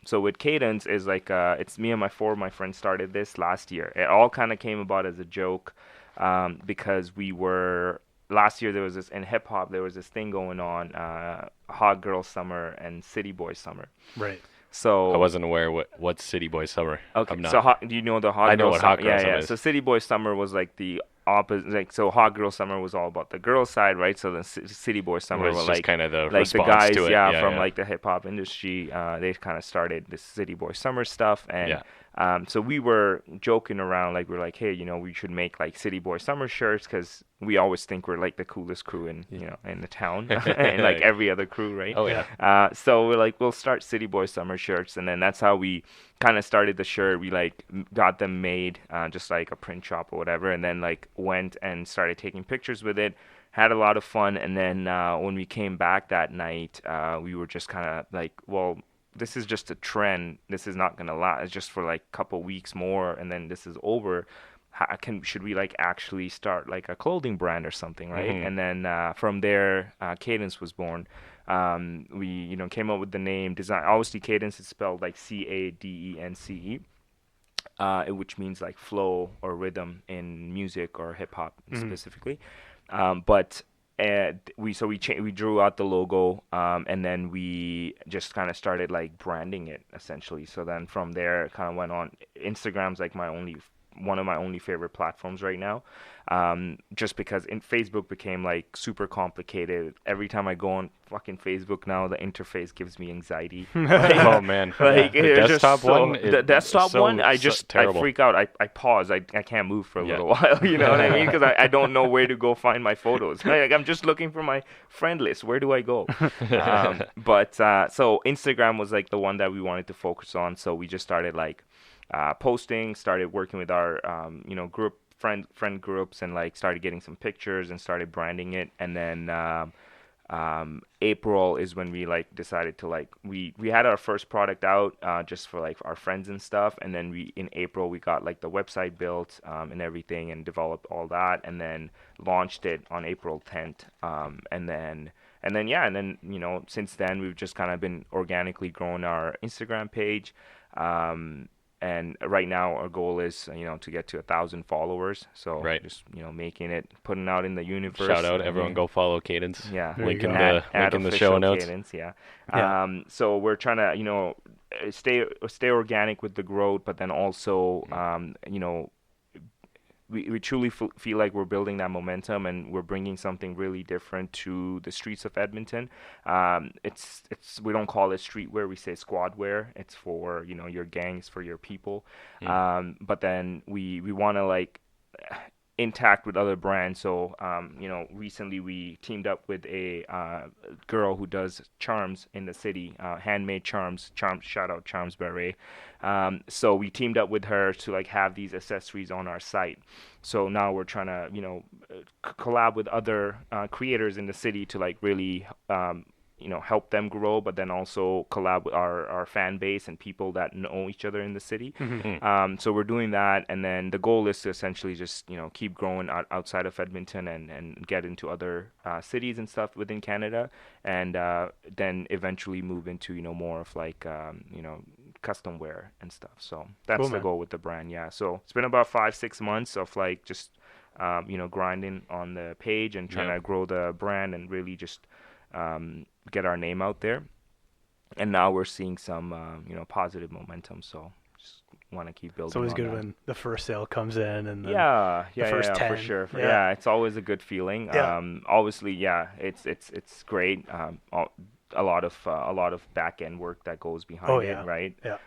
So with KADNS is like it's me and my friends started this last year. It all kind of came about as a joke, because we were last year there was this in hip hop there was this thing going on, hot girl summer and city boy summer. Right. So I wasn't aware what's City Boy Summer. okay, I'm so not. do you know the I hot know girl what summer? Hot Girl Yeah, Summer yeah. is. So city boy summer was like the opposite. Like so, hot girl summer was all about the girl side, right? So the city boy It summer was were just like kind of the the response guys, to it. yeah, Yeah, from yeah. like the hip hop industry. They kind of started this city boy summer stuff, and Yeah. so we were joking around, like we're like, hey, we should make like city boy summer shirts because we always think we're like the coolest crew in in the town, and like every other crew, right? Oh, yeah. So we're like, we'll start city boy summer shirts, and then that's how we kind of started the shirt. We like got them made, just like a print shop or whatever, and then like went and started taking pictures with it. Had a lot of fun, and then when we came back that night, we were just kind of like, well, this is just a trend. This is not gonna last. It's just for like a couple weeks more, and then this is over. Should we like actually start like a clothing brand or something, right? Mhm. And then from there, KADNS was born. We came up with the name design. Obviously, KADNS is spelled like CADENCE, which means like flow or rhythm in music or hip hop Mhm. specifically. But we drew out the logo, and then we just kind of started like branding it essentially. So then from there, it kind of went on. Instagram's like one of my only favorite platforms right now, just because Facebook became like super complicated. Every time I go on fucking Facebook now, the interface gives me anxiety. Oh man. Like The it's just desktop so, one. the desktop one, I terrible. freak out. I pause. I can't move for a Yeah. little while. You know what I mean? Because I don't know where to go find my photos. Like I'm just looking for my friend list. Where do I go? But so Instagram was like the one that we wanted to focus on. So we just started like posting, started working with our group friend groups, and like started getting some pictures and started branding it. And then April is when we like decided to like we had our first product out, just for like our friends and stuff, and then we in April we got like the website built, and everything, and developed all that, and then launched it on April 10th, and then since then we've just kind of been organically growing our Instagram page. And right now our goal is to get to 1,000 followers. So Right. just making it, putting out in the universe. Shout out, everyone, go follow KADNS. Yeah, There you Link in go. the add link in the show official notes. KADNS, yeah. Yeah. So we're trying to stay organic with the growth, but then also we truly feel like we're building that momentum, and we're bringing something really different to the streets of Edmonton. It's we don't call it streetwear, we say squad wear. It's for your gangs, for your people. But then we want to like intact with other brands. So recently we teamed up with a girl who does charms in the city, handmade charms. Shout out Charms Beret. So we teamed up with her to like have these accessories on our site. So now we're trying to collab with other creators in the city to like really help them grow, but then also collab with our fan base and people that know each other in the city. So we're doing that, and then the goal is to essentially just keep growing outside of Edmonton, and get into other cities and stuff within Canada, and then eventually move into more of like custom wear and stuff. So that's Cool, the man. goal with the brand. Yeah. So it's been about 5-6 months of like just grinding on the page and trying Yeah. to grow the brand and really just get our name out there. And now we're seeing some positive momentum. So just want to keep building It's always on good that. when the first sale comes in and then Yeah, the first for 10. sure. Yeah. Yeah, it's always a good feeling. Yeah. Obviously, yeah, it's great. A lot of back end work that goes behind Oh, it, yeah. right? Yeah.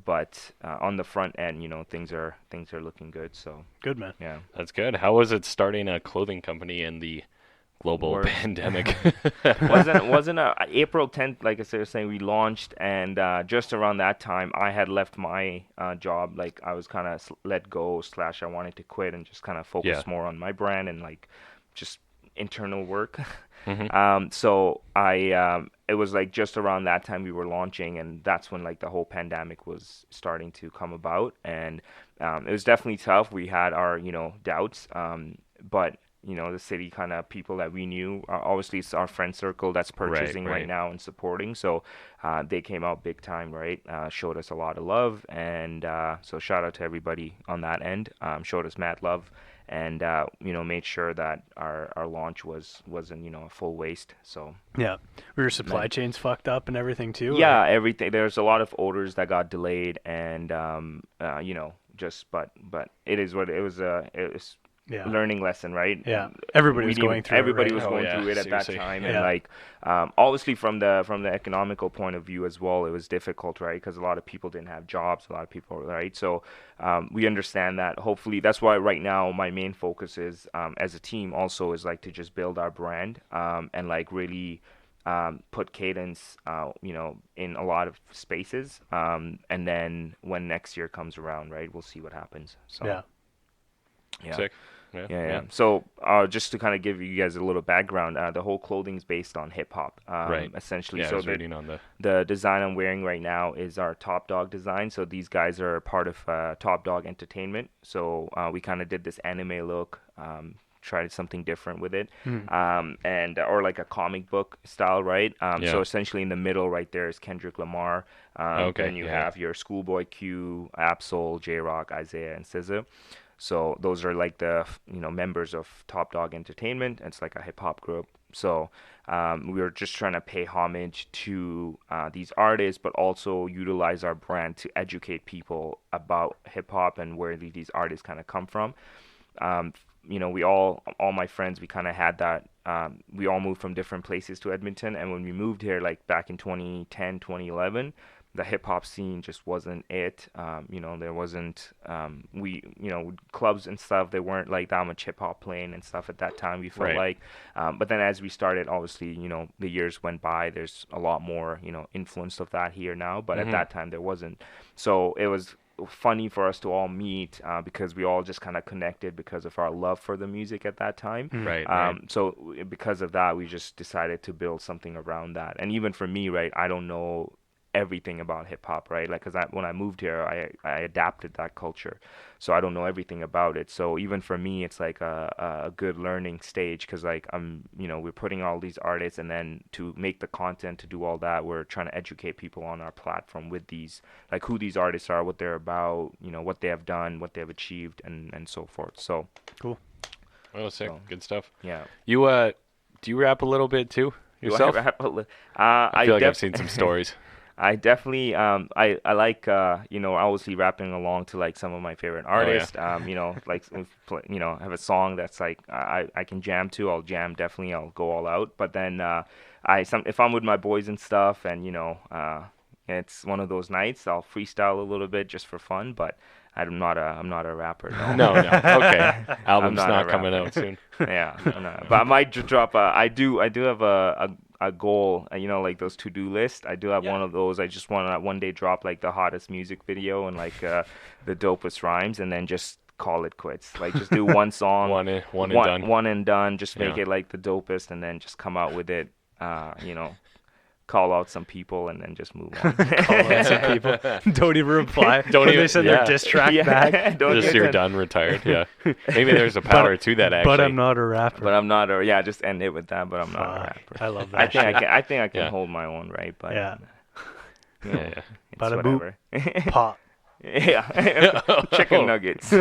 But on the front end, things are looking good. So Good, man. yeah. That's good. How was it starting a clothing company in the global Word. pandemic? wasn't April 10th, like I was saying, we launched, and just around that time I had left my job. Like I was kind of let go / I wanted to quit and just kind of focus Yeah. more on my brand and like just internal work. Mhm. So it was like just around that time we were launching, and that's when like the whole pandemic was starting to come about, and it was definitely tough. We had our doubts, but the city kind of people that we knew. Obviously, it's our friend circle that's purchasing right now and supporting. So they came out big time, right? Showed us a lot of love, and so shout out to everybody on that end. Showed us mad love, and made sure that our launch wasn't a full waste. So Yeah. Were your supply chains fucked up and everything too? yeah, everything. There's a lot of orders that got delayed, and but it is what it was. It was Yeah. learning lesson, right? Yeah. Everybody was going through everybody it, right? was going through it at that Seriously. time, Yeah. and like obviously from the economical point of view as well, it was difficult, right? Because a lot of people didn't have jobs, a lot of people, right? So we understand that. Hopefully, that's why right now my main focus is as a team also is like to just build our brand and like really put KADNS in a lot of spaces, and then when next year comes around, right, we'll see what happens. So Yeah. Sick. Yeah. So just to kind of give you guys a little background, the whole clothing is based on hip hop, essentially. Yeah, so I was reading on the design I'm wearing right now is our Top Dog design. So these guys are part of Top Dog Entertainment. So we kind of did this anime look, tried something different with it, and or like a comic book style, right? So essentially in the middle right there is Kendrick Lamar. Then you have your Schoolboy Q, Absol, J-Rock, Isaiah, and SZA. So those are like the members of Top Dog Entertainment. It's like a hip hop group. So we were just trying to pay homage to these artists, but also utilize our brand to educate people about hip hop and where these artists kind of come from. We all my friends, we kind of had that. We all moved from different places to Edmonton, and when we moved here, like back in 2010, 2011. The hip hop scene just wasn't it. There wasn't clubs and stuff. There weren't like that much hip hop playing and stuff at that time. We felt like, but then as we started, obviously, the years went by. There's a lot more, influence of that here now. But at that time, there wasn't. So it was funny for us to all meet because we all just kind of connected because of our love for the music at that time. So because of that, we just decided to build something around that. And even for me, right, I don't know everything about hip hop, right? Like, because when I moved here, I adapted that culture, so I don't know everything about it. So even for me, it's like a good learning stage because like we're putting all these artists, and then to make the content, to do all that, we're trying to educate people on our platform with these, like who these artists are, what they're about, what they have done, what they have achieved, and so forth. So cool. Well, sick, good stuff. Yeah. You do you rap a little bit too yourself? Do I rap I feel like I've seen some stories. I definitely I like obviously rapping along to like some of my favorite artists. Like have a song that's like I can jam to. I'll jam definitely. I'll go all out. But then if I'm with my boys and stuff, and it's one of those nights, I'll freestyle a little bit just for fun. But I'm not a rapper. No. No. Okay. Album's not coming rapper. out soon. Yeah. But I might drop I do have a goal, like those to-do lists. I do have one of those. I just want to one day drop like the hottest music video and like the dopest rhymes, and then just call it quits. Like just do one song, one and done. Just make it like the dopest, and then just come out with it. Call out some people and then just move on. Call out some people. Don't even reply. They send their diss track back. Just you're done, retired. Yeah. Maybe there's a power to that actually. But I'm not a rapper. But I'm not just end it with that. But I'm not a rapper. I love that. I think I can hold my own, right? But yeah. It's Bada whatever. Pop. Yeah. Chicken nuggets.